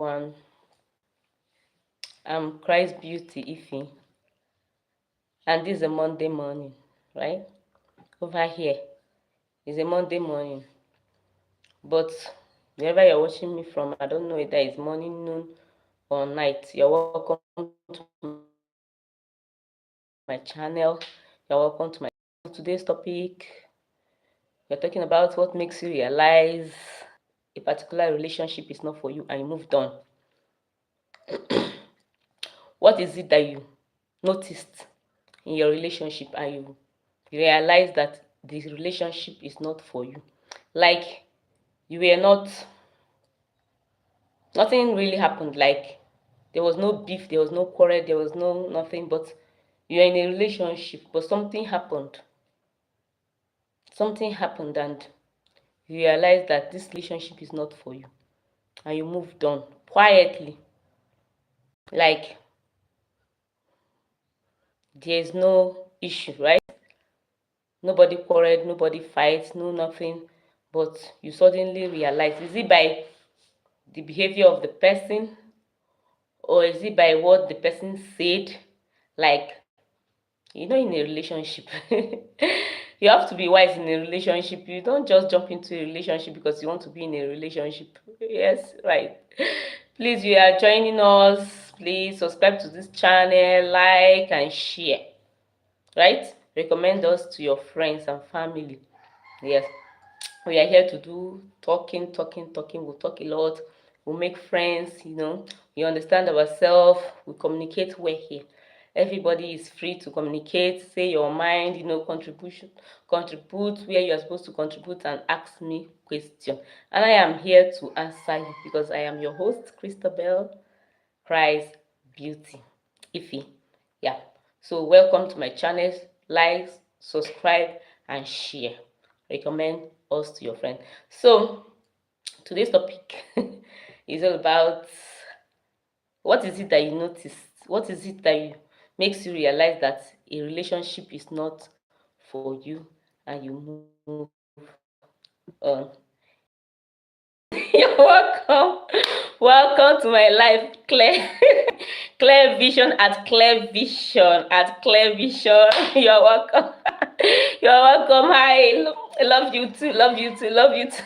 One, I'm Christ Beauty Ife, and this is a Monday morning, right? Over here is a Monday morning, but wherever you're watching me from, I don't know whether it's morning, noon, or night. You're welcome to my channel. You're welcome to my today's topic. We're talking about what makes you realize a particular relationship is not for you and you moved on. What is it that you noticed in your relationship and you realize that this relationship is not for you? Like you were not, nothing really happened. Like there was no beef, there was no quarrel, there was no nothing, but you're in a relationship, but something happened. Something happened and you realize that this relationship is not for you and you moved on quietly. Like there's no issue, right? Nobody quarreled, nobody fights, no nothing. But you suddenly realize, is it by the behavior of the person or is it by what the person said? Like, in a relationship, you have to be wise in a relationship. You don't just jump into a relationship because you want to be in a relationship. Yes, right. Please, you are joining us. Please subscribe to this channel, like and share. Right? Recommend us to your friends and family. Yes, we are here to do talking. We'll talk a lot. We'll make friends. We understand ourselves. We communicate well here. Everybody is free to communicate, say your mind, contribute where you are supposed to contribute and ask me question. And I am here to answer you because I am your host, Christabel Christ Beauty Ife. Yeah. So welcome to my channel. Like, subscribe, and share. Recommend us to your friend. So today's topic is all about what is it that you notice? What is it that makes you realize that a relationship is not for you and you move on? You're welcome. Welcome to my life, Claire. Clear vision at Clear Vision at Clear Vision. You're welcome. You're welcome. Hi. I love you too. Love you too. Love you too.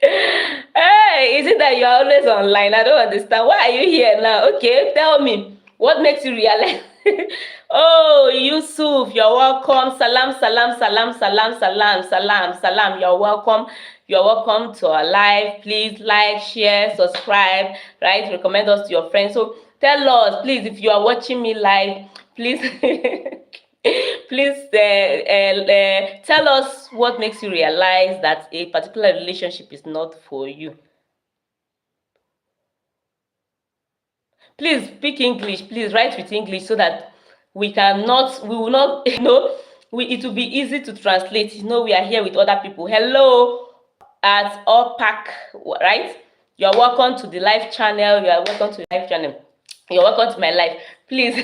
Hey, is it that you're always online? I don't understand. Why are you here now? Okay, tell me. What makes you realize? Oh, Yusuf, you're welcome. Salam, salam, salam, salam, salam, salam, salam. You're welcome. You're welcome to our live. Please like, share, subscribe, right? Recommend us to your friends. So tell us, please, if you are watching me live, please, please tell us what makes you realize that a particular relationship is not for you. Please speak English. Please write with English so that we will not, it will be easy to translate. We are here with other people. Hello at OPAC, right? You're welcome to the live channel. You are welcome to the live channel. You're welcome to my life. Please,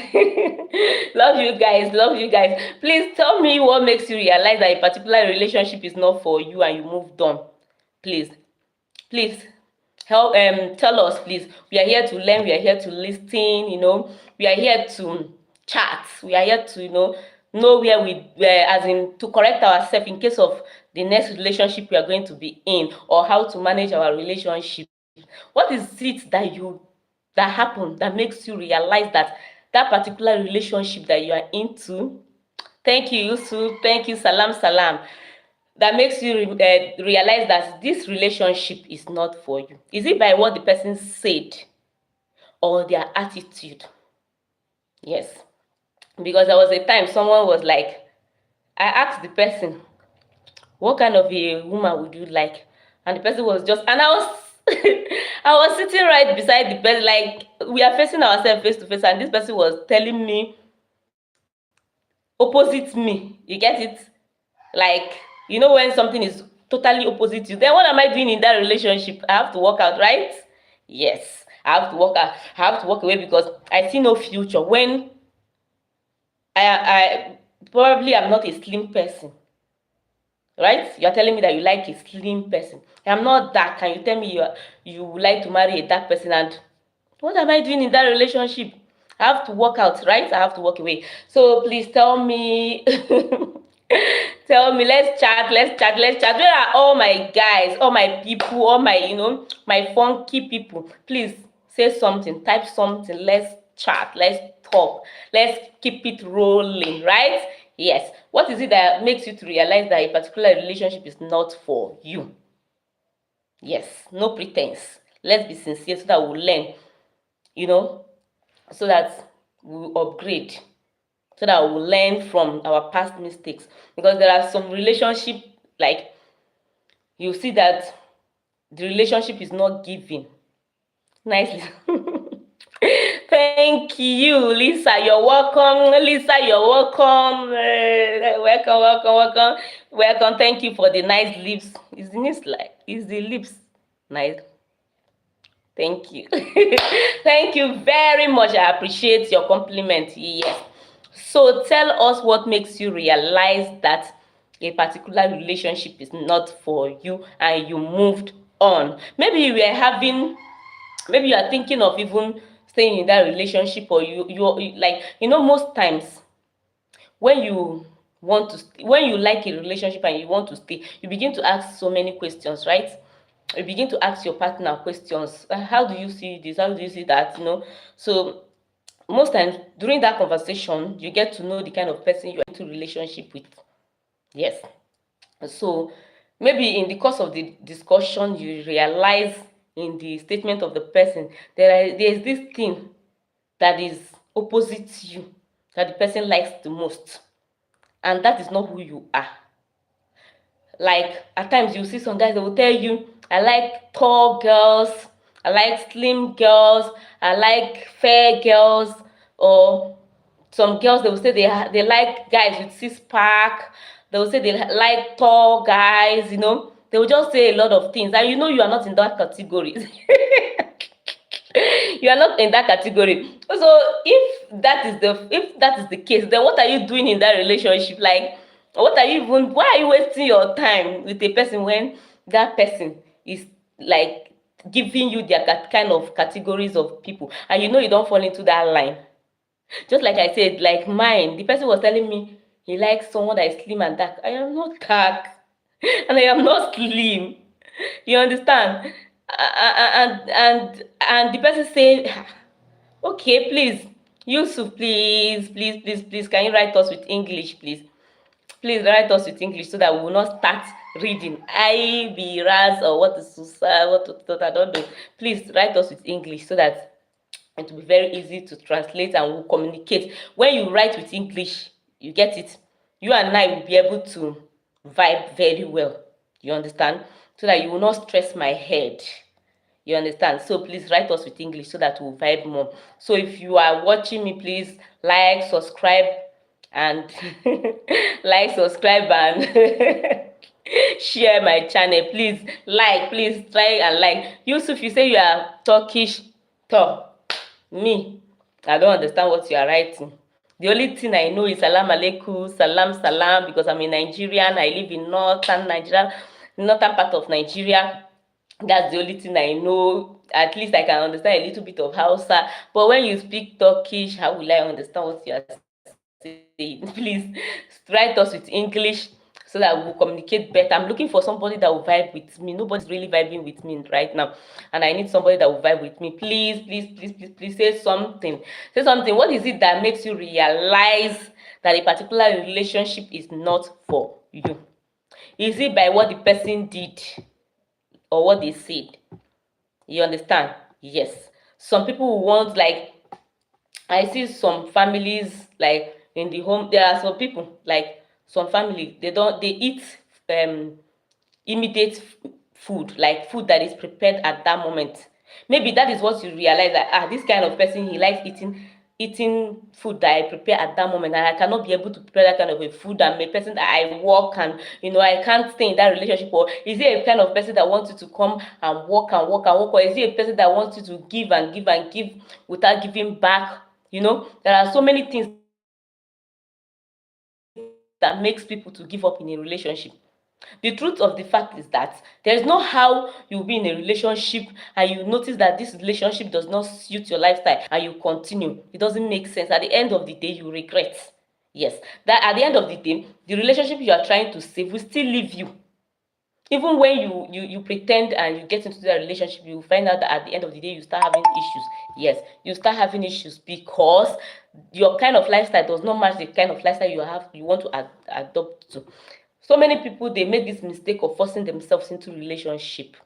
love you guys. Love you guys. Please tell me what makes you realize that a particular relationship is not for you and you moved on. Please, please help tell us, please. We are here to learn, we are here to listen, we are here to chat, we are here to know where we as in to correct ourselves in case of the next relationship we are going to be in, or how to manage our relationship. What is it that happened that makes you realize that that particular relationship that you are into? Thank you, Yusuf. Thank you, salam salam. That makes you realize that this relationship is not for you? Is it by what the person said or their attitude? Yes. Because there was a time someone was like, I asked the person, what kind of a woman would you like? And the person was just, and I was, I was sitting right beside the person, like we are facing ourselves face to face, and this person was telling me opposite me. You get it? Like, when something is totally opposite you, then what am I doing in that relationship? I have to walk out, right? Yes, I have to walk out. I have to walk away because I see no future. When I probably am not a slim person, right? You are telling me that you like a slim person. I'm not dark, and you tell me you would like to marry a dark person, and what am I doing in that relationship? I have to walk out, right? I have to walk away. So please tell me, tell me, let's chat, let's chat, let's chat. Where are all my guys, all my people, all my, my funky people? Please say something, type something, let's chat, let's talk, let's keep it rolling, right? Yes. What is it that makes you to realize that a particular relationship is not for you? Yes, no pretense. Let's be sincere so that we'll learn, you know, so that we'll upgrade, so that we'll learn from our past mistakes. Because there are some relationship, like, you see that the relationship is not giving nicely. Thank you, Lisa. You're welcome. Lisa, you're welcome. Welcome, welcome, welcome. Welcome. Thank you for the nice lips. Is the lips like? Is the lips nice? Thank you. Thank you very much. I appreciate your compliment. Yes. So tell us what makes you realize that a particular relationship is not for you and you moved on. Maybe you were having, maybe you are thinking of even staying in that relationship, or you like, most times when you when you like a relationship and you want to stay, you begin to ask so many questions, right? You begin to ask your partner questions. How do you see this? How do you see that? So most times during that conversation, you get to know the kind of person you're into relationship with. Yes. So maybe in the course of the discussion, you realize in the statement of the person there's this thing that is opposite to you, that the person likes the most, and that is not who you are. Like at times you see some guys, they will tell you, I like tall girls, I like slim girls, I like fair girls, or some girls, they will say they like guys with six pack. They will say they like tall guys. They will just say a lot of things, and you are not in that category. You are not in that category. So if that is the case, then what are you doing in that relationship? Like, why are you wasting your time with a person when that person is like giving you their kind of categories of people, and you don't fall into that line? Just like I said, like mine, the person was telling me he likes someone that is slim and dark. I am not dark, and I am not slim. You understand? And the person said, okay, please, Yusuf, please, can you write us with English, please? Please write us with English so that we will not start reading I be raz or what is susa, I don't know. Please write us with English so that it will be very easy to translate and we'll communicate. When you write with English, you get it. You and I will be able to vibe very well. You understand? So that you will not stress my head. You understand? So please write us with English so that we'll vibe more. So if you are watching me, please like, subscribe, and like, subscribe, and share my channel. Please please try and like. Yusuf, you say you are Turkish. Me, I don't understand what you are writing. The only thing I know is salam alaikum, salam, because I'm a Nigerian. I live in northern part of Nigeria. That's the only thing I know. At least I can understand a little bit of Hausa. But when you speak Turkish, how will I understand what you are saying? Please write us with English so that we'll communicate better. I'm looking for somebody that will vibe with me. Nobody's really vibing with me right now, and I need somebody that will vibe with me. Please say something. Say something. What is it that makes you realize that a particular relationship is not for you? Is it by what the person did or what they said? You understand? Yes. Some people want, like, I see some families, like in the home, there are some people, like some family, they eat um immediate food, like food that is prepared at that moment. Maybe that is what you realize, that this kind of person, he likes eating food that I prepare at that moment, and I cannot be able to prepare that kind of a food. I'm a person that I work, and I can't stay in that relationship. Or is it a kind of person that wants you to come and work and work and work? Or is it a person that wants you to give and give and give without giving back? There are so many things that makes people to give up in a relationship. The truth of the fact is that there is no how you'll be in a relationship and you notice that this relationship does not suit your lifestyle and you continue. It doesn't make sense. At the end of the day, you regret. Yes, that at the end of the day, the relationship you are trying to save will still leave you. Even when you pretend and you get into that relationship, you find out that at the end of the day you start having issues. Yes, you start having issues because your kind of lifestyle does not match the kind of lifestyle you want to adopt to. So many people, they make this mistake of forcing themselves into relationship.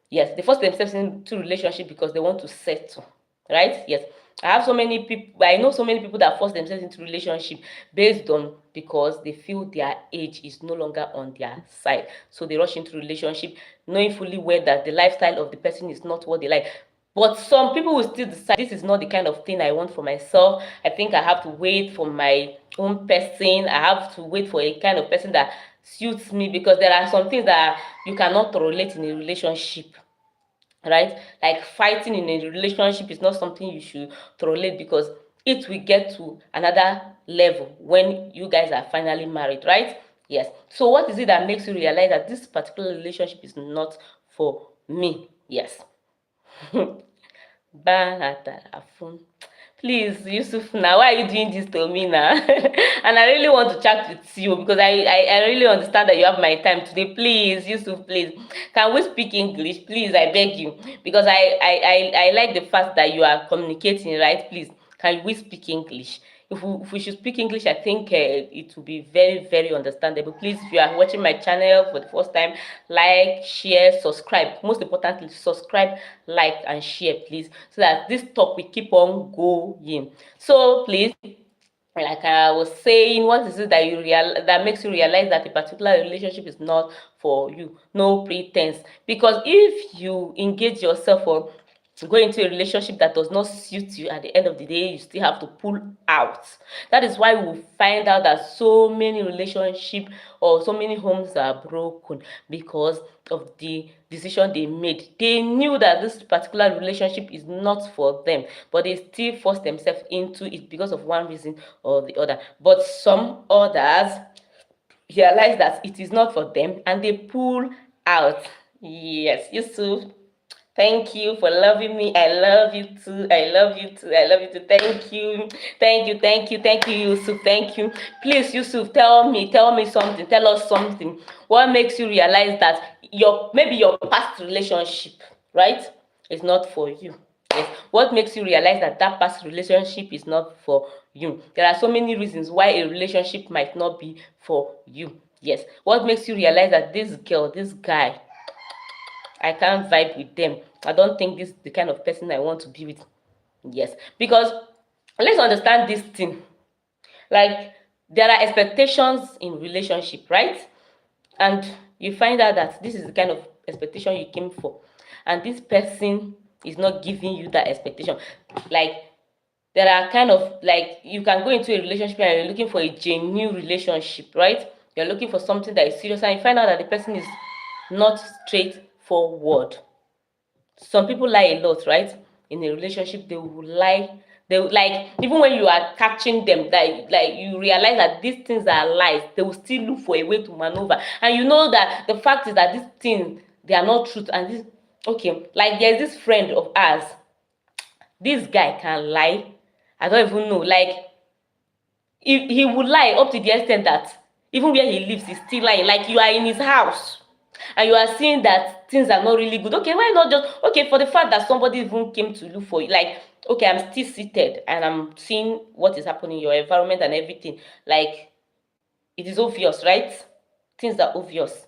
Yes, they force themselves into relationship because they want to settle, right? Yes, I know so many people that force themselves into relationship based on because they feel their age is no longer on their side, so they rush into relationship knowing fully well that the lifestyle of the person is not what they like. But some people will still decide this is not the kind of thing I want for myself. I think I have to wait for my own person. I have to wait for a kind of person that suits me, because there are some things that you cannot tolerate in a relationship, right? Like fighting in a relationship is not something you should tolerate, because it will get to another level when you guys are finally married, right? Yes. So what is it that makes you realize that this particular relationship is not for me? Yes. Bahatarafun. Please, Yusuf, now why are you doing this to me now? And I really want to chat with you because I really understand that you have my time today. Please, Yusuf, please. Can we speak English? Please, I beg you. Because I like the fact that you are communicating, right? Please, can we speak English? If we should speak English, I think it will be very, very understandable. Please, if you are watching my channel for the first time, like, share, subscribe. Most importantly, subscribe, like, and share, please, so that this talk will keep on going. So please, like I was saying, what is it that that makes you realize that a particular relationship is not for you? No pretense. Because if you engage yourself or go into a relationship that does not suit you, at the end of the day you still have to pull out. That is why we find out that so many relationships or so many homes are broken, because of the decision they made. They knew that this particular relationship is not for them, but they still force themselves into it because of one reason or the other. But some others realize that it is not for them and they pull out. Yes, Yusuf, thank you for loving me. I love you too. I love you too. I love you too. Thank you. Thank you. Thank you. Thank you, Yusuf. Thank you. Please, Yusuf, tell me something. Tell us something. What makes you realize that maybe your past relationship, right, is not for you? Yes. What makes you realize that that past relationship is not for you? There are so many reasons why a relationship might not be for you. Yes. What makes you realize that this girl, this guy, I can't vibe with them. I don't think this is the kind of person I want to be with. Yes. Because let's understand this thing. Like, there are expectations in relationship, right? And you find out that this is the kind of expectation you came for, and this person is not giving you that expectation. Like, there are kind of, like, you can go into a relationship and you're looking for a genuine relationship, right? You're looking for something that is serious, and you find out that the person is not straightforward. Some people lie a lot, right? In a relationship, they will lie. They will, like, even when you are catching them, that, like, you realize that these things are lies, they will still look for a way to maneuver. And you know that the fact is that these things, they are not truth. And this, okay, like, there's this friend of ours. This guy can lie. I don't even know. Like, he would lie up to the extent that even where he lives, he's still lying. Like, you are in his house and you are seeing that things are not really good. Okay, why not just, okay, for the fact that somebody even came to look for you, like, okay, I'm still seated and I'm seeing what is happening in your environment and everything. Like, it is obvious, right? Things are obvious.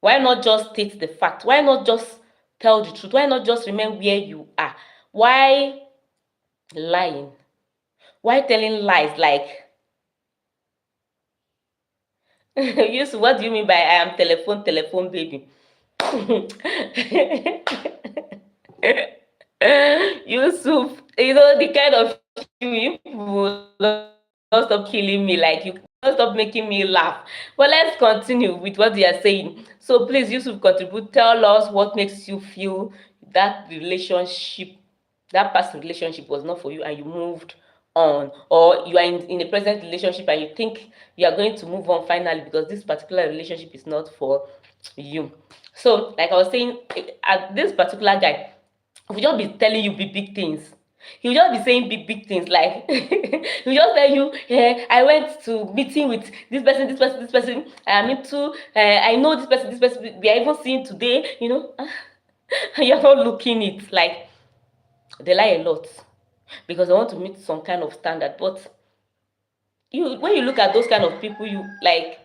Why not just state the fact? Why not just tell the truth? Why not just remain where you are? Why lying? Why telling lies? Like, yes, what do you mean by I am telephone baby? Yusuf, you know the kind of you will not stop killing me, like, you not stop making me laugh. But let's continue with what you are saying. So please, Yusuf, contribute. Tell us what makes you feel that relationship, that past relationship was not for you and you moved on, or you are in a present relationship and you think you are going to move on finally because this particular relationship is not for you. So like I was saying, this particular guy will just be telling you big things. He'll just be saying big things, like he'll just tell you, I went to meeting with this person, I'm into, I know this person, we are even seeing today, and you're not looking it. Like, they lie a lot because they want to meet some kind of standard. But when you look at those kind of people, you like,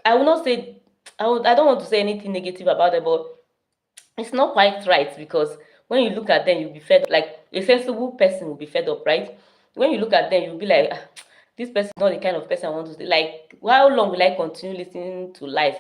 I will not say, I don't want to say anything negative about them, but it's not quite right, because when you look at them, you'll be fed up. Like, a sensible person will be fed up, right? When you look at them, you'll be like, this person is not the kind of person I want to stay. Like, how long will I continue listening to lies?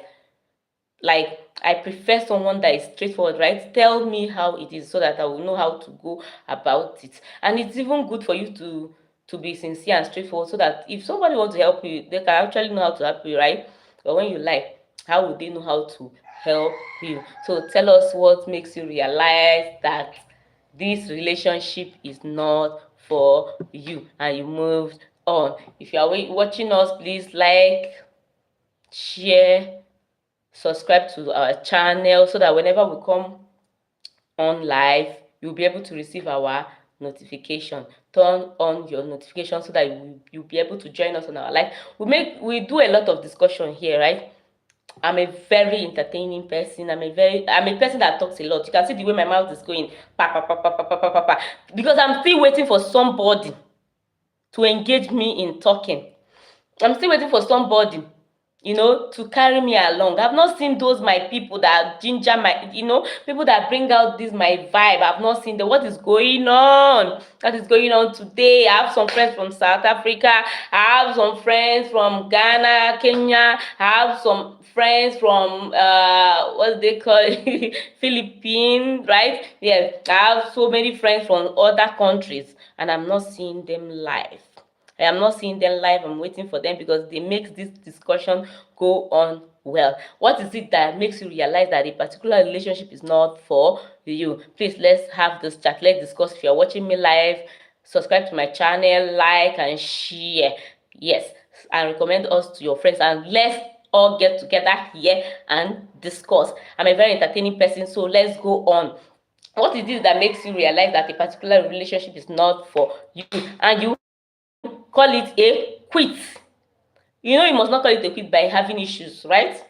Like, I prefer someone that is straightforward, right? Tell me how it is so that I will know how to go about it. And it's even good for you to be sincere and straightforward, so that if somebody wants to help you, they can actually know how to help you, right? But when you lie, how would they know how to help you? So tell us what makes you realize that this relationship is not for you and you moved on. If you are watching us, please like, share, subscribe to our channel, so that whenever we come on live, you'll be able to receive our notification. Turn on your notification so that you'll be able to join us on our live. We do a lot of discussion here, right? I'm a very entertaining person. I'm a person that talks a lot. You can see the way my mouth is going, pa pa pa pa pa pa pa pa, because I'm still waiting for somebody to engage me in talking. I'm still waiting for somebody, to carry me along. I've not seen those my people that ginger my, people that bring out this my vibe. I've not seen them. What is going on? What is going on today? I have some friends from South Africa. I have some friends from Ghana, Kenya. I have some friends from what they call it? Philippines, right? Yes, I have so many friends from other countries, and I'm not seeing them live. I am not seeing them live. I'm waiting for them because they make this discussion go on well. What is it that makes you realize that a particular relationship is not for you? Please, let's have this chat. Let's discuss. If you're watching me live, subscribe to my channel, like and share. Yes, and recommend us to your friends, and let's all get together here and discuss. I'm a very entertaining person, so let's go on. What is it that makes you realize that a particular relationship is not for you, and you call it a quit? You must not call it a quit by having issues, right?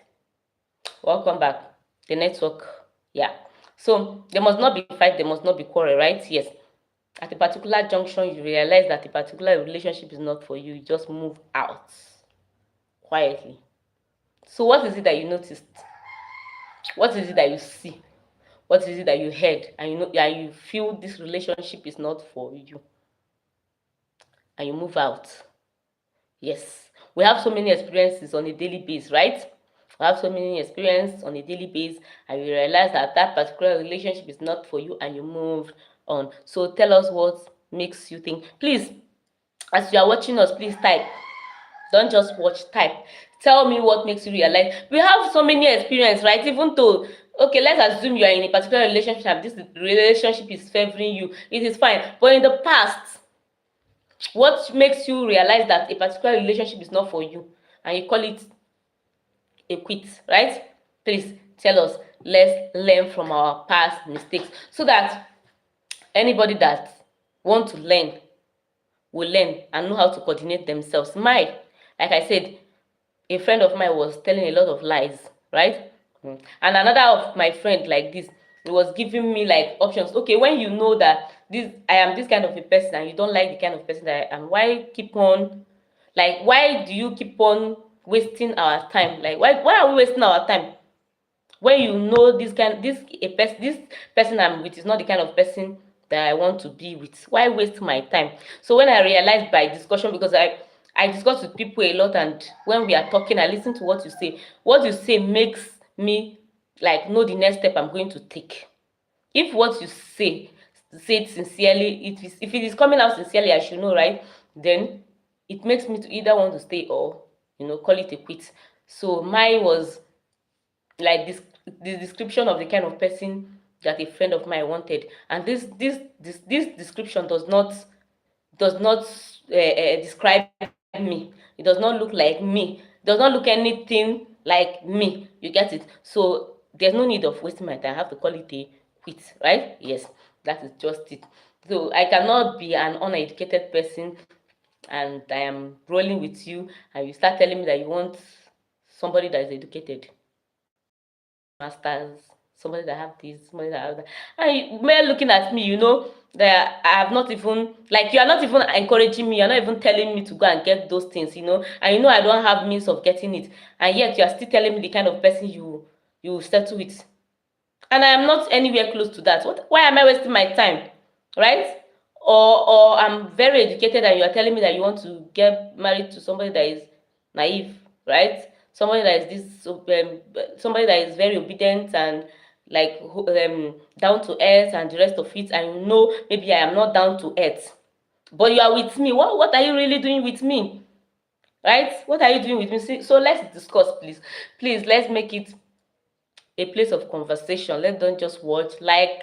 Welcome back. The network. Yeah. So there must not be fight, there must not be quarrel, right? Yes. At a particular junction, you realize that a particular relationship is not for you. You just move out quietly. So what is it that you noticed? What is it that you see? What is it that you heard? And you feel this relationship is not for you, and you move out. Yes, we have so many experiences on a daily basis, right? We have so many experiences on a daily basis, and you realize that that particular relationship is not for you, and you moved on. So tell us what makes you think. Please, as you are watching us, please type. Don't just watch, type. Tell me what makes you realize. We have so many experience, right? Even though, okay, let's assume you are in a particular relationship and this relationship is favoring you. It is fine. But in the past, what makes you realize that a particular relationship is not for you and you call it a quit, right? Please tell us. Let's learn from our past mistakes, so that anybody that want to learn will learn and know how to coordinate themselves. Like I said, a friend of mine was telling a lot of lies, right? And another of my friend, like this, he was giving me like options. Okay, when you know that I am this kind of a person and you don't like the kind of person that I am, why do you keep on wasting our time? Like, why are we wasting our time when you know this person I'm with is not the kind of person that I want to be with? Why waste my time? So when I realized by discussion, because I discuss with people a lot, and when we are talking, I listen to what you say. What you say makes me like know the next step I'm going to take. If what you say it sincerely, if it is coming out sincerely, I should know, right? Then it makes me to either want to stay or call it a quit. So mine was like this description of the kind of person that a friend of mine wanted, and this description does not describe me. It does not look like me. It does not look anything like me. You get it? So there's no need of wasting my time. I have to call it a quit, right? Yes, that is just it. So I cannot be an uneducated person and I am rolling with you and you start telling me that you want somebody that is educated, masters, somebody that have this, somebody that have that. And mere looking at me, that I have not even, like, you are not even encouraging me, you're not even telling me to go and get those things, and I don't have means of getting it, and yet you are still telling me the kind of person you settle with. And I am not anywhere close to that. Why am I wasting my time? Right? Or I'm very educated and you are telling me that you want to get married to somebody that is naive, right? Somebody that is somebody that is very obedient and like down to earth and the rest of it, and maybe I am not down to earth. But you are with me. What are you really doing with me? Right? What are you doing with me? So let's discuss, please. Please, let's make it a place of conversation. Let's don't just watch. Like,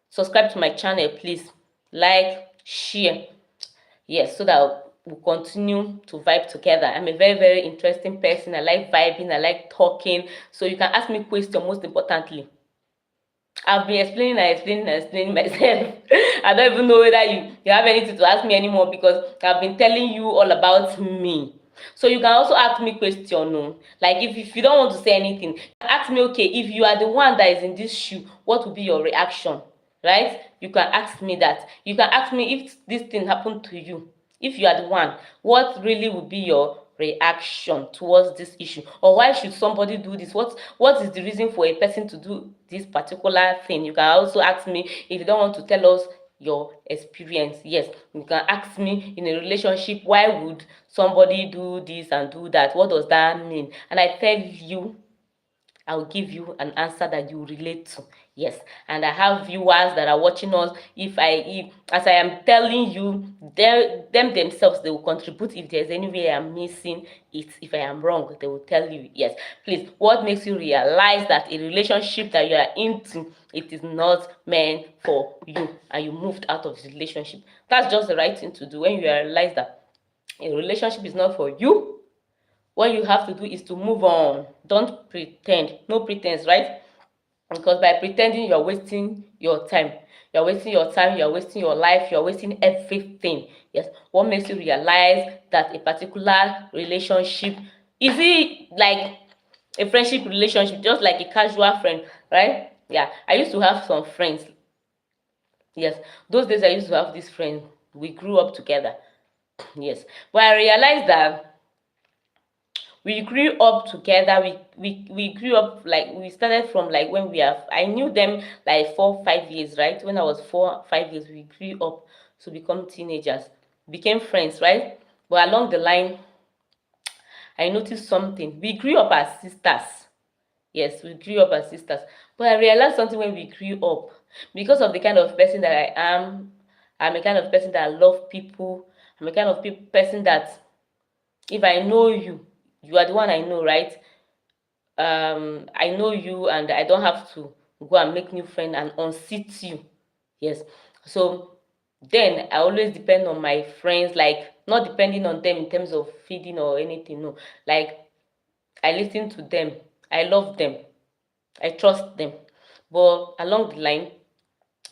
subscribe to my channel, please. Like, share. Yes, so that we'll continue to vibe together. I'm a very, very interesting person. I like vibing. I like talking. So you can ask me questions, most importantly. I've been explaining myself. I don't even know whether you have anything to ask me anymore because I've been telling you all about me. So you can also ask me question, no? Like if you don't want to say anything, ask me, okay, if you are the one that is in this shoe, what will be your reaction? Right? You can ask me that. You can ask me if this thing happened to you. If you are the one, what really would be your reaction towards this issue? Or why should somebody do this? What is the reason for a person to do this particular thing? You can also ask me if you don't want to tell us your experience. Yes, you can ask me in a relationship, why would somebody do this and do that? What does that mean? And I tell you, I'll give you an answer that you relate to. Yes, and I have viewers that are watching us. If as I am telling you, them themselves, they will contribute if there's any way I'm missing it. If I am wrong, they will tell you. Yes, please. What makes you realize that a relationship that you are into, it is not meant for you, and you moved out of the relationship? That's just the right thing to do. When you realize that a relationship is not for you, what you have to do is to move on. Don't pretend. No pretense, right? Because by pretending, you're wasting your time. You're wasting your time, you're wasting your life, you're wasting everything. Yes. What makes you realize that a particular relationship is it like a friendship relationship, just like a casual friend, right? Yeah. I used to have some friends. Yes. Those days I used to have this friend. We grew up together. Yes. But I realized that we grew up together. We grew up, like, we started from, like, when I knew them like 4 5 years, right? When I was 4 5 years, we grew up to become teenagers, became friends, right? But along the line, I noticed something. We grew up as sisters. Yes, we grew up as sisters. But I realized something when we grew up. Because of the kind of person that I am, I'm a kind of person that love people. I'm a kind of person that if I know you, you are the one I know, right? I know you and I don't have to go and make new friend and unseat you. Yes. So then I always depend on my friends, like not depending on them in terms of feeding or anything. No. Like I listen to them. I love them. I trust them. But along the line,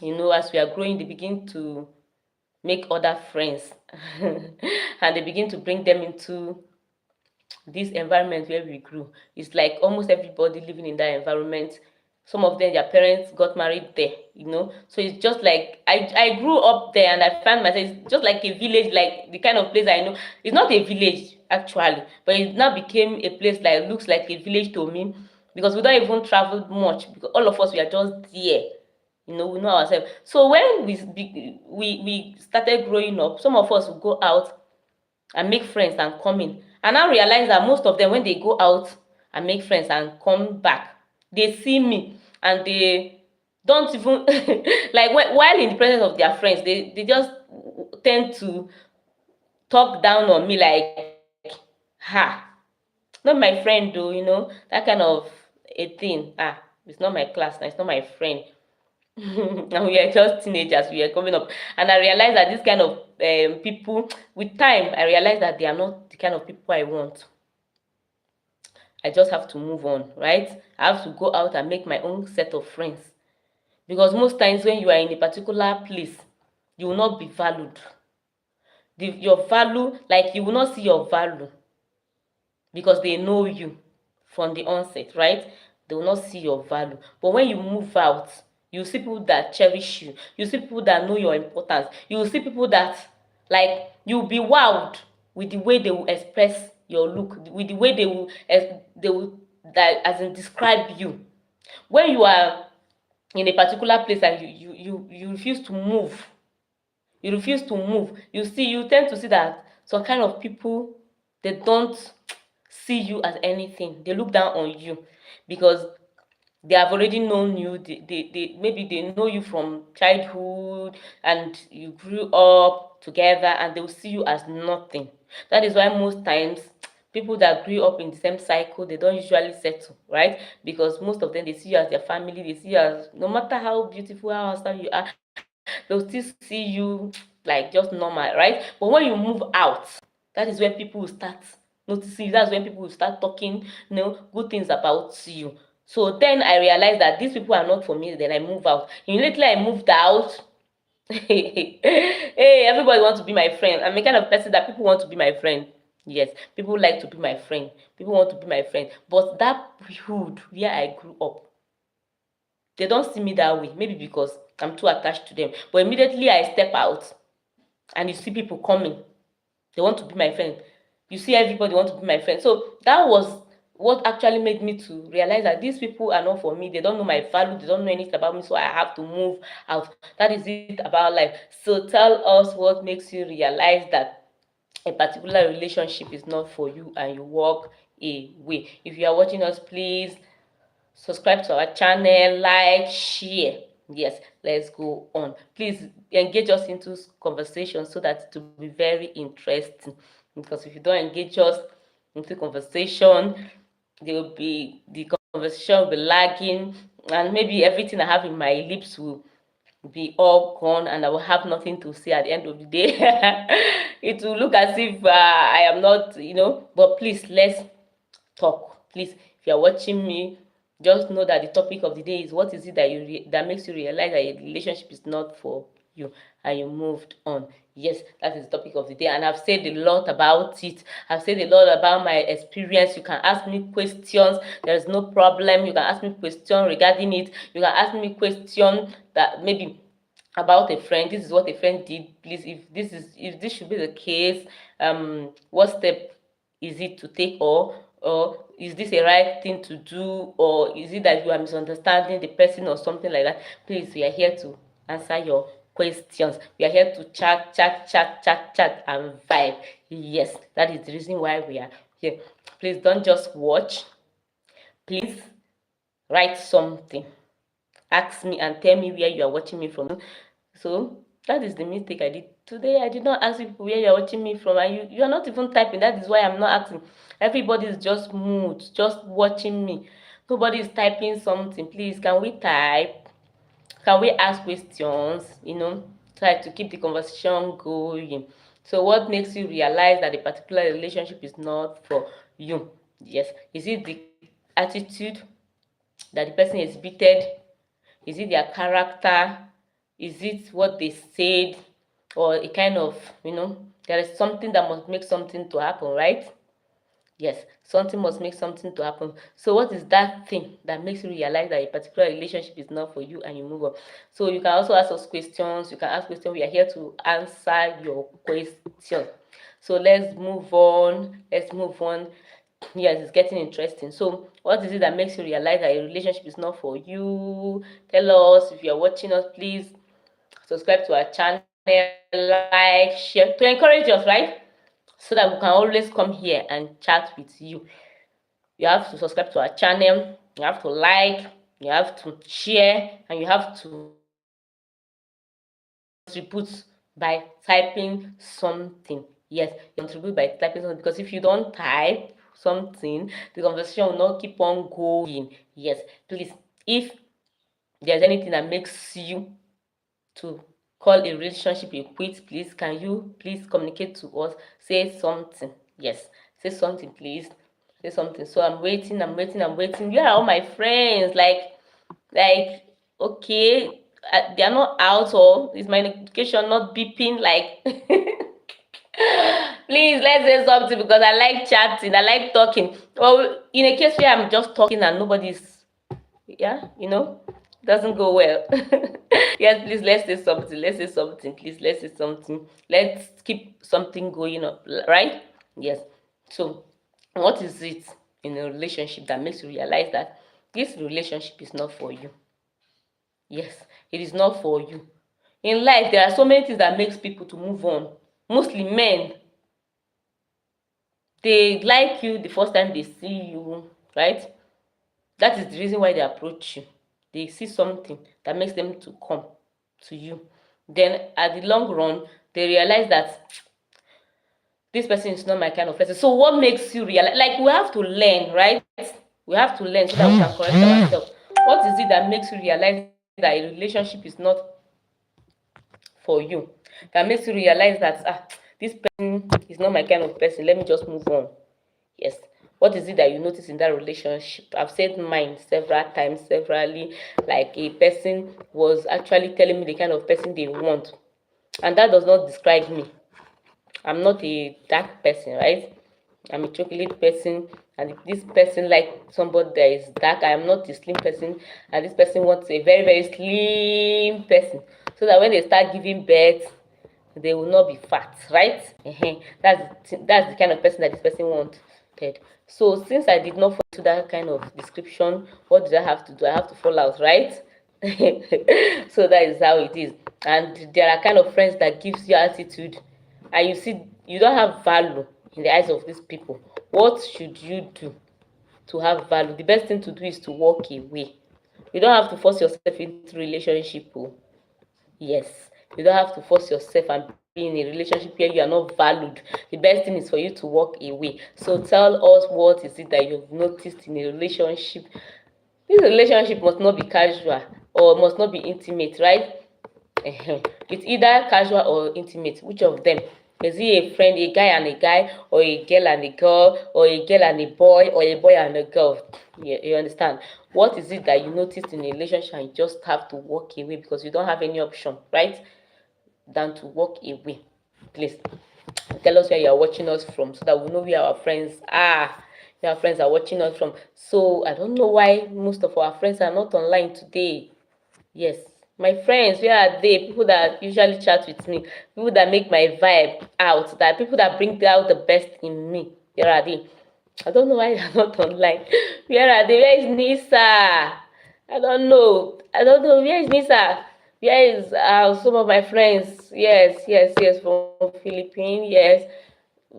as we are growing, they begin to make other friends and they begin to bring them into this environment where we grew. It's like almost everybody living in that environment. Some of them, their parents got married there. So it's just like I grew up there and I found myself, it's just like a village, like the kind of place I know. It's not a village actually, but it now became a place like looks like a village to me because we don't even travel much because all of us, we are just there. We know ourselves. So when we started growing up, some of us will go out and make friends and come in. And I realize that most of them, when they go out and make friends and come back, they see me and they don't even like while in the presence of their friends, they just tend to talk down on me like, ha, not my friend though, that kind of a thing. It's not my class, it's not my friend. and we are just teenagers, we are coming up. And I realized that this kind of people, with time, I realized that they are not the kind of people I want. I just have to move on, right? I have to go out and make my own set of friends. Because most times when you are in a particular place, you will not be valued. Your value, like you will not see your value because they know you from the onset, right? They will not see your value. But when you move out, you see people that cherish you. You see people that know your importance. You will see people that, like, you'll be wowed with the way they will express your look, with the way they will that as in describe you. When you are in a particular place and you refuse to move, you tend to see that some kind of people, they don't see you as anything. They look down on you because they have already known you. They maybe they know you from childhood and you grew up together, and they will see you as nothing. That is why most times people that grew up in the same cycle, they don't usually settle, right? Because most of them, they see you as their family. They see you as, no matter how beautiful, how handsome you are, they'll still see you like just normal, right? But when you move out, that is when people will start noticing you. That's when people will start talking, good things about you. So then I realized that these people are not for me. Then I move out. Immediately I moved out. Hey, everybody wants to be my friend. I'm the kind of person that people want to be my friend. Yes, people like to be my friend. People want to be my friend. But that hood where I grew up, they don't see me that way. Maybe because I'm too attached to them. But immediately I step out and you see people coming, they want to be my friend. You see everybody want to be my friend. So that was what actually made me to realize that these people are not for me. They don't know my value. They don't know anything about me. So I have to move out. That is it about life. So tell us what makes you realize that a particular relationship is not for you and you walk away. If you are watching us, please subscribe to our channel, like, share. Yes, let's go on. Please engage us into conversation so that it will be very interesting. Because if you don't engage us into conversation, the conversation will be lagging, and maybe everything I have in my lips will be all gone, and I will have nothing to say at the end of the day. It will look as if I am not, but please, let's talk. Please, if you're watching me, just know that the topic of the day is, what is it that that makes you realize that a relationship is not for you and you moved on. Yes, that is the topic of the day, and I've said a lot about it. I've said a lot about my experience. You can ask me questions, there's no problem. You can ask me questions regarding it. You can ask me questions that maybe about a friend. This is what a friend did. Please, if this should be the case, what step is it to take, or is this a right thing to do, or is it that you are misunderstanding the person or something like that? Please, we are here to answer your questions. We are here to chat and vibe. Yes, that is the reason why we are here. Please don't just watch. Please write something. Ask me and tell me where you are watching me from. So that is the mistake I did today. I did not ask people where you are watching me from, and you are not even typing. That is why I'm not asking. Everybody is just mood, just watching me. Nobody is typing something. Please, can we type? Can we ask questions? Try to keep the conversation going. So what makes you realize that a particular relationship is not for you? Yes, is it the attitude that the person exhibited? Is it their character? Is it what they said? Or a kind of, there is something that must make something to happen, right? Yes, something must make something to happen. So what is that thing that makes you realize that a particular relationship is not for you and you move on? So you can also ask us questions. You can ask questions. We are here to answer your questions. So let's move on. Let's move on. Yes, it's getting interesting. So what is it that makes you realize that a relationship is not for you? Tell us. If you're watching us, please subscribe to our channel, like, share, to encourage us, right? So that we can always come here and chat with you. You have to subscribe to our channel, you have to like, you have to share, and you have to contribute by typing something. Yes, you contribute by typing something, because if you don't type something, the conversation will not keep on going. Yes, please, if there's anything that makes you to call a relationship a quit, please can you please communicate to us? Say something. Yes, say something, please. Say something. So I'm waiting, Where are all my friends? Like, okay, they are not out, or is my notification not beeping? Like, please, let's say something, because I like chatting, I like talking. Or in a case where I'm just talking and nobody's, yeah, doesn't go well. Yes, please, let's say something. Let's say something, please. Let's say something. Let's keep something going up, right? Yes. So, what is it in a relationship that makes you realize that this relationship is not for you? Yes, it is not for you. In life, there are so many things that makes people to move on. Mostly men, they like you the first time they see you, right? That is the reason why they approach you. They see something that makes them to come to you. Then at the long run, they realize that this person is not my kind of person. So what makes you realize? Like, we have to learn, right? We have to learn so that we can correct ourselves. What is it that makes you realize that a relationship is not for you? That makes you realize that this person is not my kind of person. Let me just move on. Yes. What is it that you notice in that relationship? I've said mine several times, severally. Like, a person was actually telling me the kind of person they want, and that does not describe me. I'm not a dark person, right? I'm a chocolate person, and if this person like somebody that is dark, I am not a slim person, and this person wants a very, very slim person, so that when they start giving birth, they will not be fat, right? That's the kind of person that this person wanted. So since I did not fall into that kind of description, what did I have to do? I have to fall out, right? So that is how it is. And there are kind of friends that gives you attitude, and you see you don't have value in the eyes of these people. What should you do to have value? The best thing to do is to walk away. You don't have to force yourself into relationship. Oh. Yes, you don't have to force yourself and be in a relationship where you are not valued. The best thing is for you to walk away. So tell us, what is it that you've noticed in a relationship? This relationship must not be casual, or must not be intimate, right? It's either casual or intimate. Which of them? Is he a friend, a guy and a guy, or a girl and a girl, or a girl and a boy, or a boy and a girl? You understand? What is it that you noticed in a relationship and you just have to walk away because you don't have any option, right? Than to walk away. Please tell us where you are watching us from, so that we know where our friends are. Where our friends are watching us from. So I don't know why most of our friends are not online today. Yes, my friends, where are they? People that usually chat with me, people that make my vibe out, that people that bring out the best in me. Where are they? I don't know why they're not online. Where are they? Where is Nisa? I don't know. I don't know. Where is Nisa? Where is some of my friends? Yes, yes, yes, from Philippines. Yes,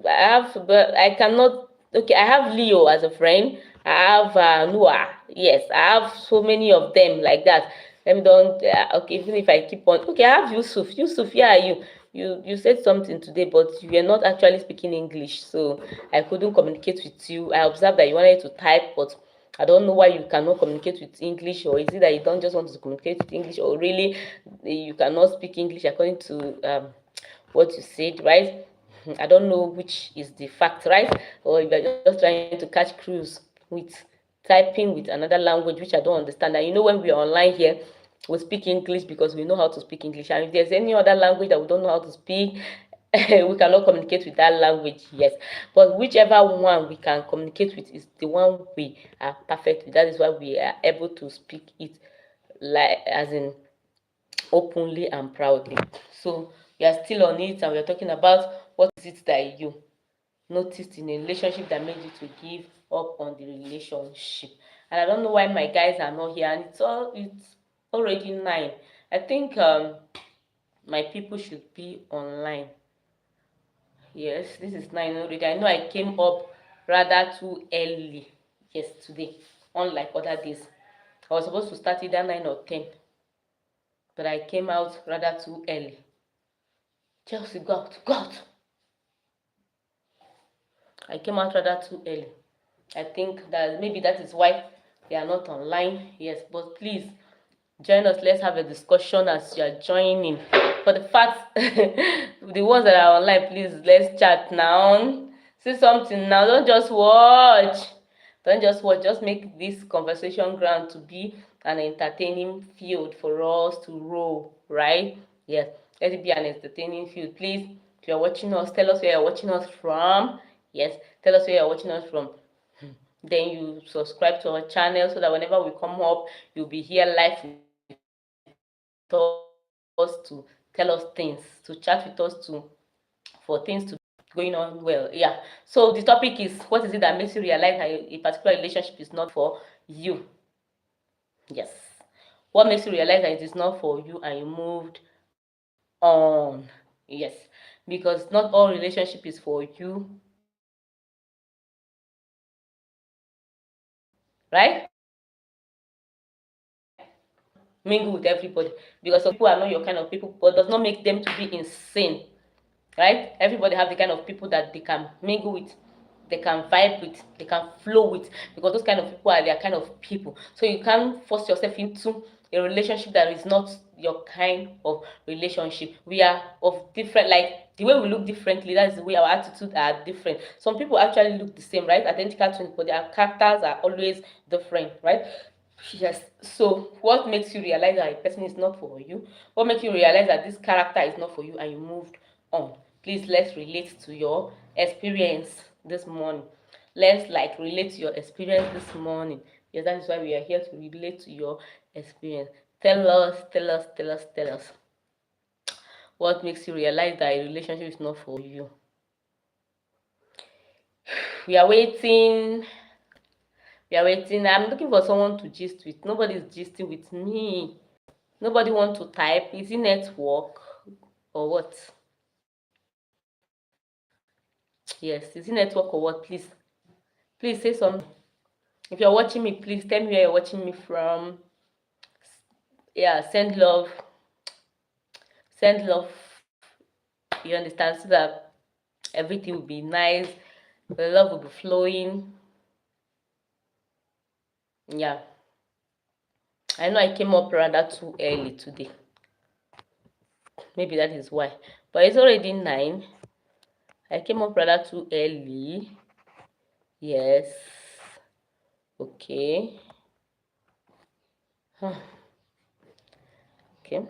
I have, but I cannot. Okay, I have Leo as a friend. I have Noah. Yes, I have so many of them like that. Let me don't. Okay, even if I keep on. Okay, I have Yusuf. Yusuf, yeah, you said something today, but you were not actually speaking English, so I couldn't communicate with you. I observed that you wanted to type, but I don't know why you cannot communicate with English, or is it that you don't just want to communicate with English, or really you cannot speak English according to what you said, right? I don't know which is the fact, right? Or if you're just trying to catch cruise with typing with another language which I don't understand. And when we are online here, we speak English because we know how to speak English. And if there's any other language that we don't know how to speak, we cannot communicate with that language, yes. But whichever one we can communicate with is the one we are perfect with. That is why we are able to speak it, like, as in, openly and proudly. So we are still on it, and we are talking about what is it that you noticed in a relationship that made you to give up on the relationship. And I don't know why my guys are not here, and it's already 9. I think my people should be online. Yes, this is 9 already. I know I came up rather too early. Yes, today, unlike other days. I was supposed to start either 9 or 10, but I came out rather too early. Chelsea, go out, go out. I came out rather too early. I think that maybe that is why they are not online. Yes, but please, Join us. Let's have a discussion as you are joining. For the fact, the ones that are online, please let's chat now. See something now. Don't just watch. Don't just watch. Just make this conversation ground to be an entertaining field for us to roll, right? Yes. Let it be an entertaining field. Please, if you're watching us, tell us where you're watching us from. Yes. Tell us where you're watching us from. Then you subscribe to our channel so that whenever we come up, you'll be here live with us to tell us things, to chat with us to for things to going on well. Yeah. So the topic is, what is it that makes you realize that a particular relationship is not for you? Yes. What makes you realize that it is not for you and you moved on? Yes. Because not all relationship is for you, right? Mingle with everybody, because some people are not your kind of people, but does not make them to be insane, right? Everybody have the kind of people that they can mingle with, they can vibe with, they can flow with, because those kind of people are their kind of people. So you can't force yourself into a relationship that is not your kind of relationship. We are of different, like the way we look differently, that's the way our attitudes are different. Some people actually look the same, right? Identical twins, but their characters are always different, right? Yes. So what makes you realize that a person is not for you? What makes you realize that this character is not for you and you moved on? Please, let's relate to your experience this morning. Let's like relate to your experience this morning. Yes, that is why we are here, to relate to your experience. Tell us, tell us, tell us, tell us. What makes you realize that a relationship is not for you? We are waiting. We are waiting. I'm looking for someone to gist with. Nobody's gisting with me. Nobody want to type. Is it network or what? Yes, is it network or what? Please say something. If you're watching me, please tell me where you're watching me from. Yeah, send love. Send love. You understand? So that everything will be nice. The love will be flowing. Yeah. I know I came up rather too early today. Maybe that is why. But it's already 9. I came up rather too early. Yes. Okay. Okay.